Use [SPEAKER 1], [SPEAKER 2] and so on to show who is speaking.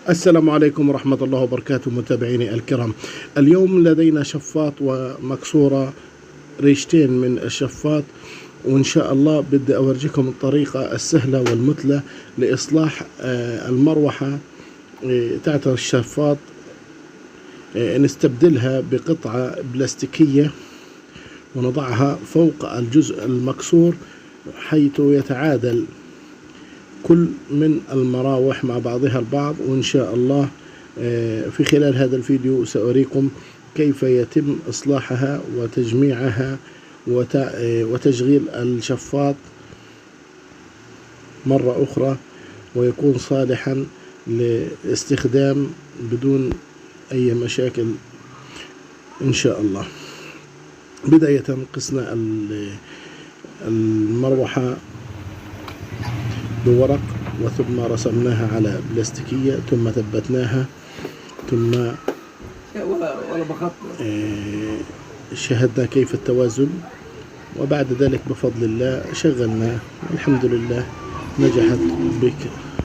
[SPEAKER 1] السلام عليكم ورحمة الله وبركاته متابعيني الكرام. اليوم لدينا شفاط ومكسورة ريشتين من الشفاط، وإن شاء الله بدي أورجيكم الطريقة السهلة والمثلى لإصلاح المروحة تاعت الشفاط. نستبدلها بقطعة بلاستيكية ونضعها فوق الجزء المكسور حيث يتعادل كل من المراوح مع بعضها البعض. وإن شاء الله في خلال هذا الفيديو سأريكم كيف يتم إصلاحها وتجميعها وتشغيل الشفاط مرة أخرى، ويكون صالحا لاستخدام بدون أي مشاكل إن شاء الله. بداية قسنا المروحة بورق، وثم رسمناها على بلاستيكية، ثم ثبتناها، ثم شاهدنا كيف التوازن، وبعد ذلك بفضل الله شغلنا. الحمد لله نجحت